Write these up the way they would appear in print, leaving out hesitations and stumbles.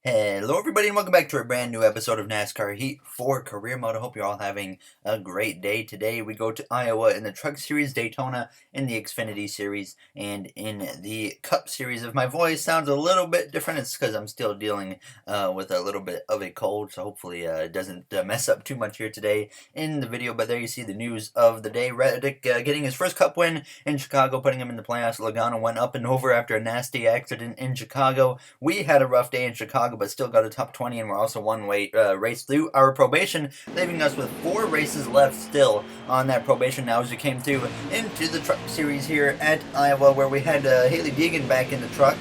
Hello everybody and welcome back to a brand new episode of NASCAR Heat 4 Career Mode. I hope you're all having a great day. Today we go to Iowa in the Truck Series, Daytona in the Xfinity Series, and in the Cup Series. If my voice sounds a little bit different, it's because I'm still dealing with a little bit of a cold, so hopefully it doesn't mess up too much here today in the video. But there you see the news of the day. Reddick getting his first Cup win in Chicago, putting him in the playoffs. Logano went up and over after a nasty accident in Chicago. We had a rough day in Chicago, but still got a top 20, and we're also one race through our probation, leaving us with 4 races left still on that probation. Now as we came through into the Truck Series here at Iowa, where we had Hailie Deegan back in the truck.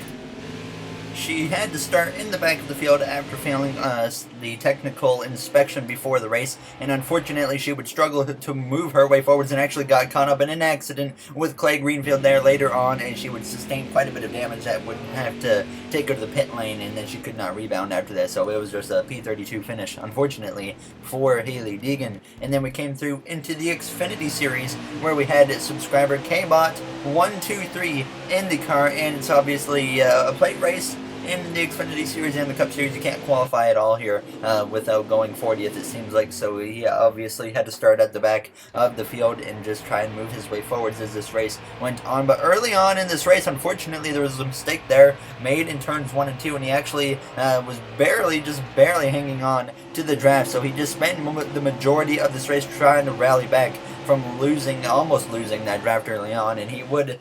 She had to start in the back of the field after failing the technical inspection before the race, and unfortunately she would struggle to move her way forwards and actually got caught up in an accident with Clay Greenfield there later on, and she would sustain quite a bit of damage that would have to take her to the pit lane, and then she could not rebound after that, so it was just a P32 finish, unfortunately, for Hailie Deegan. And then we came through into the Xfinity Series, where we had subscriber K-Bot 123 in the car, and it's obviously a plate race. In the Xfinity Series and the Cup Series, you can't qualify at all here without going 40th, it seems like. So he obviously had to start at the back of the field and just try and move his way forwards as this race went on. But early on in this race, unfortunately, there was a mistake there made in turns 1 and 2, and he actually was just barely hanging on to the draft. So he just spent the majority of this race trying to rally back from almost losing that draft early on, and he would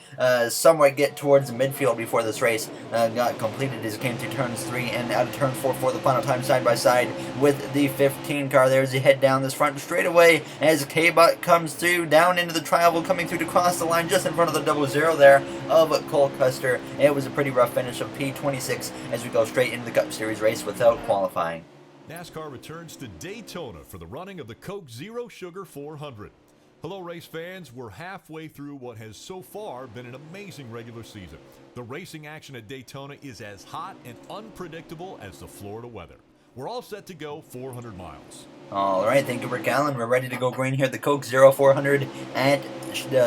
somewhat get towards the midfield before this race got completed as he came through turns 3 and out of turn 4 for the final time side by side with the 15 car. There as he head down this front straightaway as K-Bot comes through down into the tri-oval, coming through to cross the line just in front of the 00 there of Cole Custer. It was a pretty rough finish of P26 as we go straight into the Cup Series race without qualifying. NASCAR returns to Daytona for the running of the Coke Zero Sugar 400. Hello race fans, we're halfway through what has so far been an amazing regular season. The racing action at Daytona is as hot and unpredictable as the Florida weather. We're all set to go 400 miles. Alright, thank you, Rick Allen. We're ready to go green here at the Coke Zero 400 at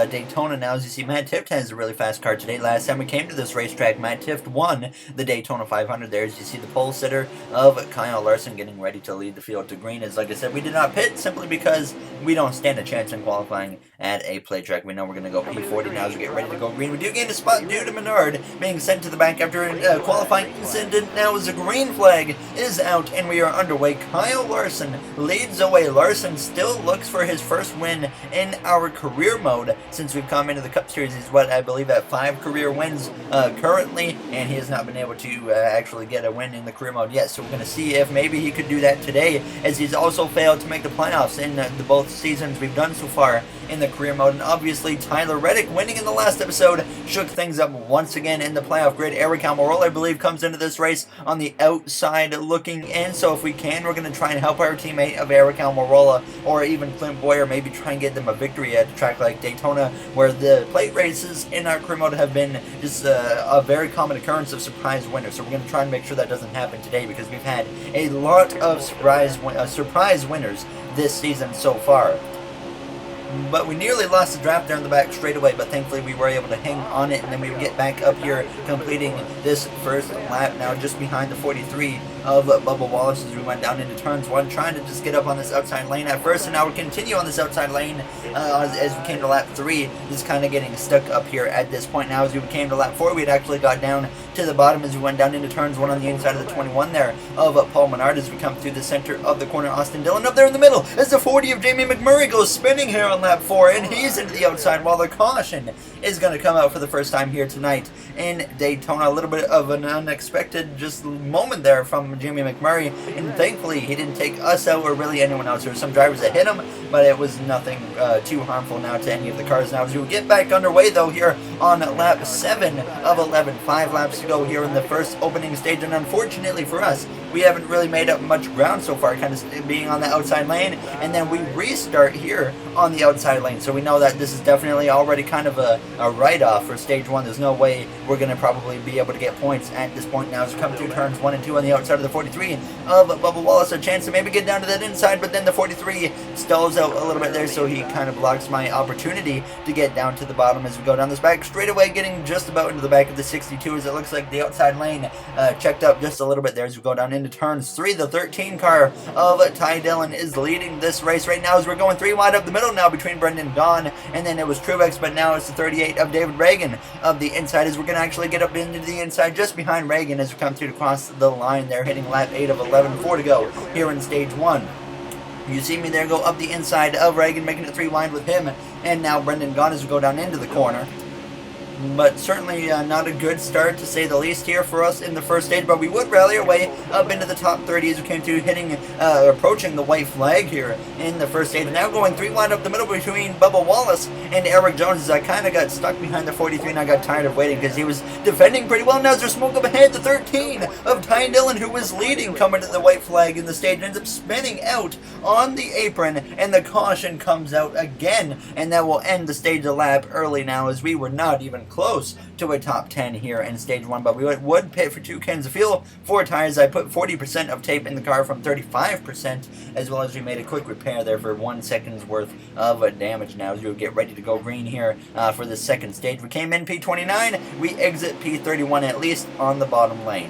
Daytona. Now, as you see, Matt Tifft has a really fast car today. Last time we came to this racetrack, Matt Tifft won the Daytona 500. There, as you see, the pole sitter of Kyle Larson getting ready to lead the field to green. As like I said, we did not pit simply because we don't stand a chance in qualifying at a play track. We know we're going to go P40 now as we get ready to go green. We do gain a spot due to Menard being sent to the back after a qualifying incident. Now as the green flag is out and we are underway, Kyle Larson leads away. Larson still looks for his first win in our career mode since we've come into the Cup Series. He's I believe at 5 career wins currently, and he has not been able to actually get a win in the career mode yet. So we're going to see if maybe he could do that today, as he's also failed to make the playoffs in the both seasons we've done so far in the career mode. And obviously Tyler Reddick winning in the last episode shook things up once again in the playoff grid. Eric Almirola, I believe, comes into this race on the outside looking in, so if we can, we're going to try and help our teammate of Eric Almirola or even Clint Boyer, maybe try and get them a victory at a track like Daytona, where the plate races in our career mode have been just a very common occurrence of surprise winners. So we're going to try and make sure that doesn't happen today, because we've had a lot of surprise winners this season so far. But we nearly lost the draft there in the back straightaway, but thankfully we were able to hang on it, and then we would get back up here completing this first lap now just behind the 43 of Bubba Wallace as we went down into turns 1, trying to just get up on this outside lane at first, and now we continue on this outside lane as we came to lap 3, just kind of getting stuck up here at this point. Now as we came to lap 4, we had actually got down to the bottom as we went down into turns 1 on the inside of the 21 there of Paul Menard as we come through the center of the corner. Austin Dillon up there in the middle as the 40 of Jamie McMurray goes spinning here on lap 4, and he's into the outside, while the caution is going to come out for the first time here tonight in Daytona. A little bit of an unexpected just moment there from Jamie McMurray, and thankfully he didn't take us out or really anyone else. There were some drivers that hit him, but it was nothing too harmful now to any of the cars. Now as we get back underway though here on lap 7 of 11, 5 laps to go here in the first opening stage, and unfortunately for us, we haven't really made up much ground so far, kind of being on the outside lane, and then we restart here on the outside lane. So we know that this is definitely already kind of a write-off for stage 1. There's no way we're going to probably be able to get points at this point now as we come through turns 1 and 2 on the outside of the 43 of Bubba Wallace. A chance to maybe get down to that inside, but then the 43 stalls out a little bit there, so he kind of blocks my opportunity to get down to the bottom as we go down this back straight away, getting just about into the back of the 62 as it looks like the outside lane checked up just a little bit there as we go down into turns 3. The 13 car of Ty Dillon is leading this race right now as we're going 3 wide up the middle now between Brendan Gaughan, and then it was Truex, but now it's the 38 of David Reagan of the inside as we're going to actually get up into the inside just behind Reagan as we come through to cross the line there, hitting lap 8 of 11, 4 to go here in stage 1. You see me there go up the inside of Reagan, making it 3 wide with him, and now Brendan Gaughan as we go down into the corner. But certainly not a good start, to say the least, here for us in the first stage. But we would rally our way up into the top 30 as we came through, approaching the white flag here in the first stage. Now going 3 wide up the middle between Bubba Wallace and Eric Jones, as I kind of got stuck behind the 43 and I got tired of waiting because he was defending pretty well. Now as there's smoke up ahead, the 13 of Ty Dillon, who was leading coming to the white flag in the stage, ends up spinning out on the apron, and the caution comes out again, and that will end the stage a lap early now, as we were not even close to a top 10 here in stage 1. But we would pay for 2 cans of fuel, 4 tires. I put 40% of tape in the car from 35%, as well as we made a quick repair there for 1 second's worth of damage now as we would get ready to go green here for the second stage. We came in P29, we exit P31, at least on the bottom lane.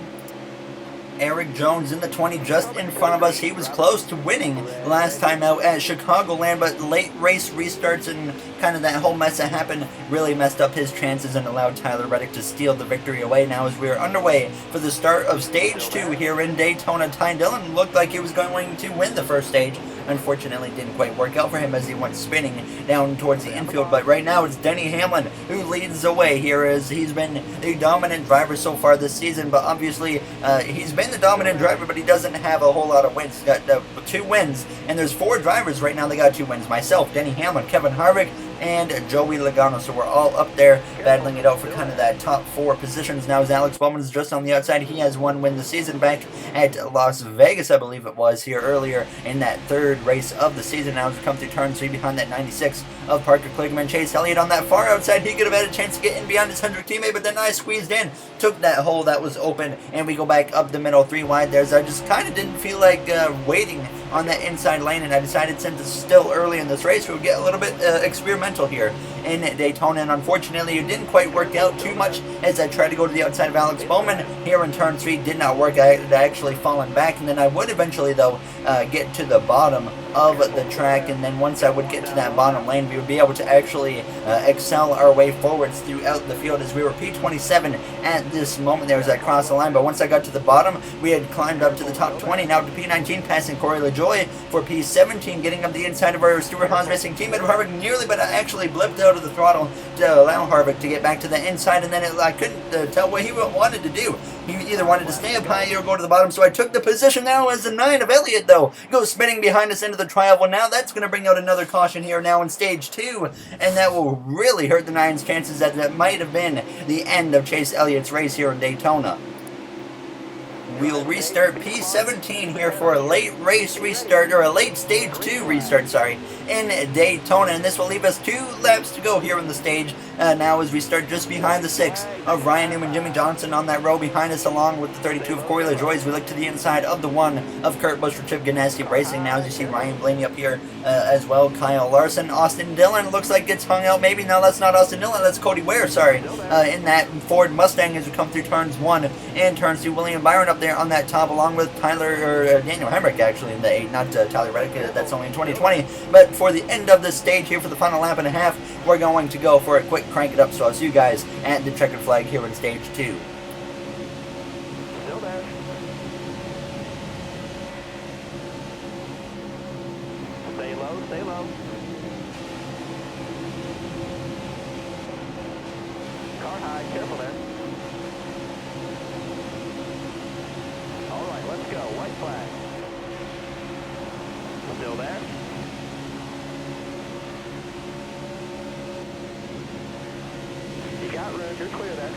Eric Jones in the 20 just in front of us. He was close to winning last time out at Chicagoland, but late race restarts and kind of that whole mess that happened really messed up his chances and allowed Tyler Reddick to steal the victory away. Now as we are underway for the start of stage 2 here in Daytona, Ty Dillon looked like he was going to win the first stage. Unfortunately, didn't quite work out for him as he went spinning down towards the infield. But right now, it's Denny Hamlin who leads the way here, as he's been the dominant driver so far this season. But obviously, he's been the dominant driver, but he doesn't have a whole lot of wins. He's got 2 wins, and there's 4 drivers right now. They got 2 wins. Myself, Denny Hamlin, Kevin Harvick, and Joey Logano. So we're all up there battling it out for kind of that top 4 positions. Now as Alex Bowman is just on the outside, he has 1 win this season back at Las Vegas, I believe it was, here earlier in that 3rd race of the season. Now as we come through turn 3 behind that 96 of Parker Kligerman. Chase Elliott on that far outside, he could have had a chance to get in beyond his Hendrick teammate, but then I squeezed in, took that hole that was open, and we go back up the middle 3 wide there. So I just kind of didn't feel like waiting on that inside lane, and I decided, since it's still early in this race, we would get a little bit experimental here in Daytona, and unfortunately it didn't quite work out too much as I tried to go to the outside of Alex Bowman here in turn 3. Did not work. I had actually fallen back, and then I would eventually though get to the bottom of the track, and then once I would get to that bottom lane, we would be able to actually excel our way forwards throughout the field, as we were P27 at this moment there as I crossed the line. But once I got to the bottom, we had climbed up to the top 20, now to P19, passing Corey LaJoie for P17, getting up the inside of our Stuart Haas Racing teammate of Harvick nearly, but I actually blipped out of the throttle to allow Harvick to get back to the inside, and then I couldn't tell what he wanted to do. He either wanted to stay up high or go to the bottom, so I took the position now as the 9 of Elliott, though, goes spinning behind us into the tri-oval. Now that's going to bring out another caution here now in stage 2, and that will really hurt the 9's chances, that that might have been the end of Chase Elliott's race here in Daytona. We'll restart P17 here for a late race restart, or a late stage 2 restart, sorry, in Daytona, and this will leave us 2 laps to go here in the stage. Now as we start just behind the 6 of Ryan Newman, Jimmy Johnson on that row behind us, along with the 32 of Corey LaJoie, as we look to the inside of the 1 of Kurt Busch for Chip Ganassi Racing. Now as you see Ryan Blaney up here as well, Kyle Larson, Austin Dillon looks like gets hung out, maybe. No, that's not Austin Dillon, that's Cody Ware, sorry, in that Ford Mustang as we come through turns 1 and turns 2. William Byron up there on that top, along with Daniel Hemrick actually in the 8, not Tyler Reddick, that's only in 2020. But for the end of this stage here, for the final lap and a half, we're going to go for a quick crank it up. So I'll see you guys at the checkered flag here in stage 2. Still there. Stay low, stay low. Car high, careful there. All right, let's go. White flag. Still there. You got room, you're clear there.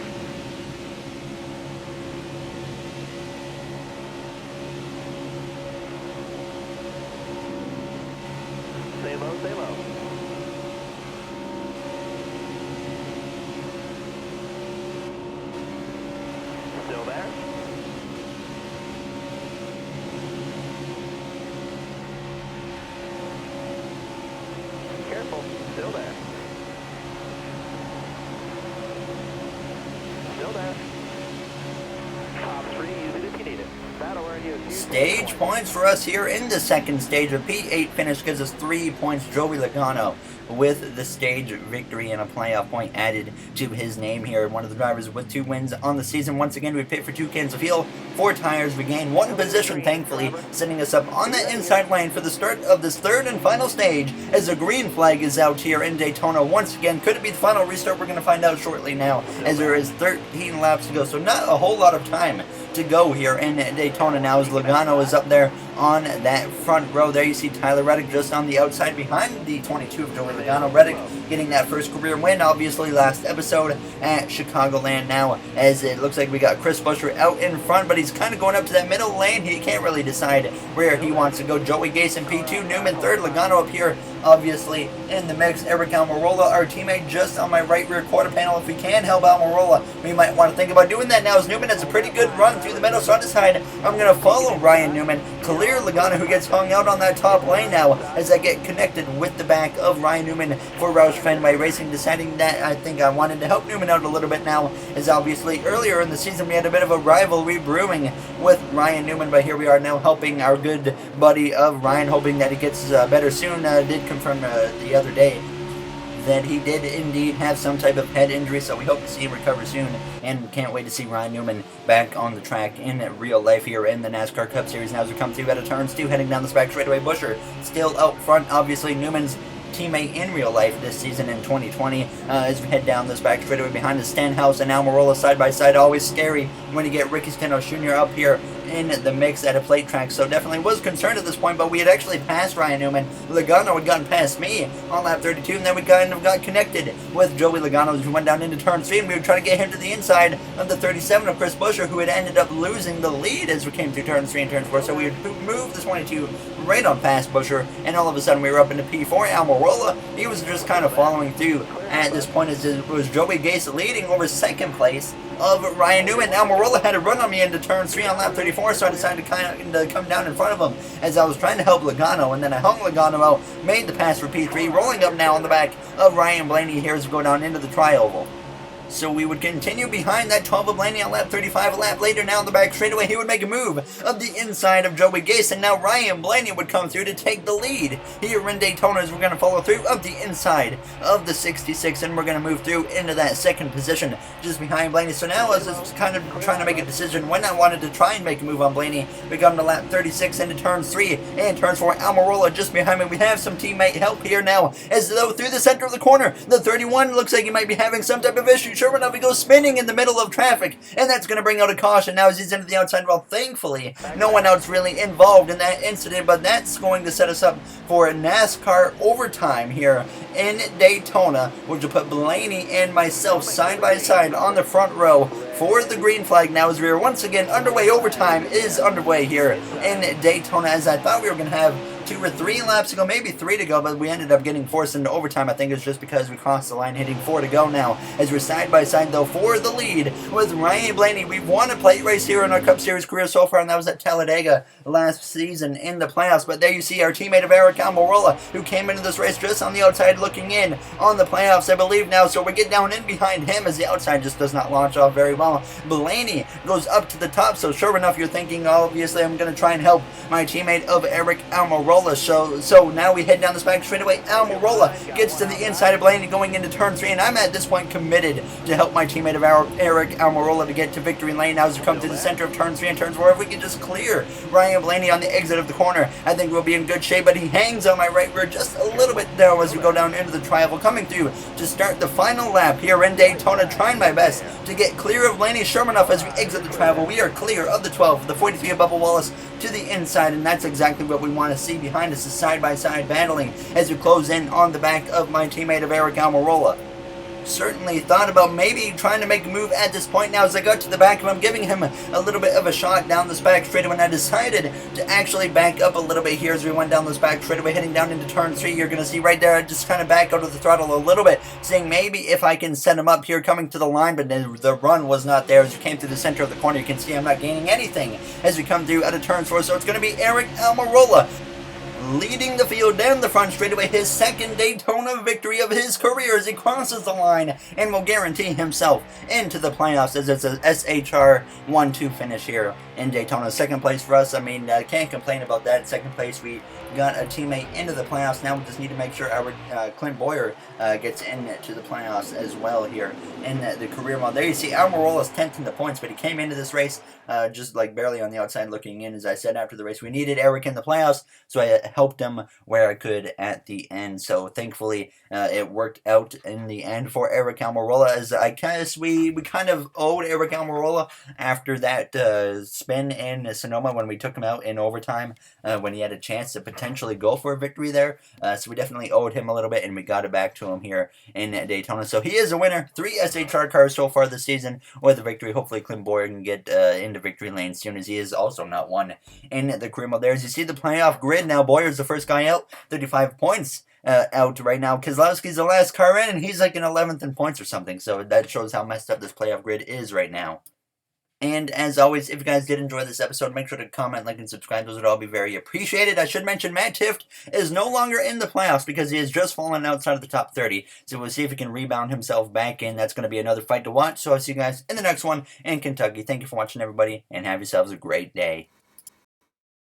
Stay low, stay low. Still there. Careful, still there. stage points for us here in the second stage. A P8 finish gives us 3 points. Joey Logano with the stage victory and a playoff point added to his name here. One of the drivers with 2 wins on the season. Once again, we pit for 2 cans of fuel, 4 tires. We gain 1 position, thankfully, setting us up on the inside lane for the start of this third and final stage as a green flag is out here in Daytona. Once again, could it be the final restart? We're going to find out shortly now, as there is 13 laps to go. So not a whole lot of time to go here in Daytona now, as Logano is up there on that front row. There you see Tyler Reddick just on the outside behind the 22 of Joey Logano. Reddick getting that first career win, obviously last episode at Chicagoland now, as it looks like we got Chris Buescher out in front, but he's kind of going up to that middle lane. He can't really decide where he wants to go. Joey Gase in P2, Newman third, Logano up here obviously in the mix. Eric Almirola, our teammate, just on my right rear quarter panel. If we can help Almirola, we might want to think about doing that now, as Newman has a pretty good run through the middle. So I decide I'm going to follow Ryan Newman, clear Logano, who gets hung out on that top lane now, as I get connected with the back of Ryan Newman for Roush Fenway Racing, deciding that I think I wanted to help Newman out a little bit now, as obviously earlier in the season we had a bit of a rivalry brewing with Ryan Newman, but here we are now helping our good buddy of Ryan, hoping that he gets better soon. Did confirm the other day that he did indeed have some type of head injury, so we hope to see him recover soon, and can't wait to see Ryan Newman back on the track in real life here in the NASCAR Cup Series. Now as we come through out of turns 2, heading down this back straightaway, Buescher still out front, obviously Newman's teammate in real life this season in 2020, as we head down this back straightaway behind the Stenhouse and Almirola side by side. Always scary when you get Ricky Stenhouse Jr. up here in the mix at a plate track, so definitely was concerned at this point, but we had actually passed Ryan Newman. Logano had gotten past me on lap 32, and then we kind of got connected with Joey Logano as we went down into turn 3, and we were trying to get him to the inside of the 37 of Chris Buescher, who had ended up losing the lead as we came through turn 3 and turn 4, so we had moved the 22 right on past Buescher, and all of a sudden we were up into P4. Almirola, he was just kind of following through at this point, as it was Joey Gase leading over second place of Ryan Newman. Almirola had a run on me into turn 3 on lap 34, so I decided to kind of come down in front of him as I was trying to help Logano, and then I hung Logano out, made the pass for P3, rolling up now on the back of Ryan Blaney here as we go down into the tri-oval. So we would continue behind that 12 of Blaney on lap 35. A lap later, now in the back straightaway, he would make a move of the inside of Joey Gase, and now Ryan Blaney would come through to take the lead here in Daytona, as we're going to follow through of the inside of the 66, and we're going to move through into that second position just behind Blaney. So now I was kind of trying to make a decision when I wanted to try and make a move on Blaney. We come to lap 36 into turn 3 and turn 4. Almirola just behind me. We have some teammate help here now, as though through the center of the corner, the 31 looks like he might be having some type of issue. Sure enough, he goes spinning in the middle of traffic, and that's going to bring out a caution now as he's into the outside. Well, thankfully, no one else really involved in that incident, but that's going to set us up for a NASCAR overtime here in Daytona, which will put Blaney and myself side by side on the front row for the green flag now, as we are once again underway. Overtime is underway here in Daytona, as I thought we were going to have 2 or 3 laps to go, maybe 3 to go, but we ended up getting forced into overtime. I think it's just because we crossed the line, hitting 4 to go now, as we're side by side though for the lead with Ryan Blaney. We've won a plate race here in our Cup Series career so far, and that was at Talladega last season in the playoffs. But there you see our teammate of Eric Almirola, who came into this race just on the outside looking in on the playoffs, I believe now, so we get down in behind him as the outside just does not launch off very well. Blaney goes up to the top, so sure enough, you're thinking, obviously I'm going to try and help my teammate of Eric Almirola. So now we head down this back straightaway. Almirola gets to the inside of Blaney going into turn 3, and I'm at this point committed to help my teammate of Eric Almirola to get to victory lane now as we come to the center of turn 3 and turns 4. If we can just clear Ryan Blaney on the exit of the corner, I think we'll be in good shape, but he hangs on my right rear just a little bit there as we go down into the tri-oval, coming through to start the final lap here in Daytona, trying my best to get clear of Blaney. Sure enough, as we exit the tri-oval, we are clear of the 12, the 43 of Bubba Wallace to the inside, and that's exactly what we want to see behind us, is side-by-side battling as we close in on the back of my teammate of Eric Almirola. Certainly thought about maybe trying to make a move at this point now as I got to the back of him, giving him a little bit of a shot down this back straightaway, when I decided to actually back up a little bit here as we went down this back straightaway, heading down into turn 3. You're going to see right there, I just kind of back out of the throttle a little bit, saying maybe if I can set him up here coming to the line, but the run was not there as we came through the center of the corner. You can see I'm not gaining anything as we come through out of turn 4, so it's going to be Eric Almirola leading the field down the front straightaway, his second Daytona victory of his career as he crosses the line and will guarantee himself into the playoffs as it's a SHR 1-2 finish here in Daytona. Second place for us. I mean, can't complain about that. Second place, we got a teammate into the playoffs. Now we just need to make sure our Clint Boyer gets into the playoffs as well here in the career mode. There you see Almirola's 10th in the points, but he came into this race just like barely on the outside looking in. As I said after the race, we needed Eric in the playoffs, so I helped him where I could at the end. So thankfully it worked out in the end for Eric Almirola, as I guess we kind of owed Eric Almirola after that spin in Sonoma when we took him out in overtime when he had a chance to potentially go for a victory there. So we definitely owed him a little bit, and we got it back to him here in Daytona. So he is a winner. 3 SHR cars so far this season with a victory. Hopefully Clint Boyer can get into victory lane soon, as he is also not one in the career mode. There, as you see the playoff grid now, Boyer's the first guy out, 35 points out right now. Keselowski's the last car in, and he's like in 11th in points or something. So that shows how messed up this playoff grid is right now. And as always, if you guys did enjoy this episode, make sure to comment, like, and subscribe. Those would all be very appreciated. I should mention Matt Tifft is no longer in the playoffs because he has just fallen outside of the top 30. So we'll see if he can rebound himself back in. That's going to be another fight to watch. So I'll see you guys in the next one in Kentucky. Thank you for watching, everybody, and have yourselves a great day.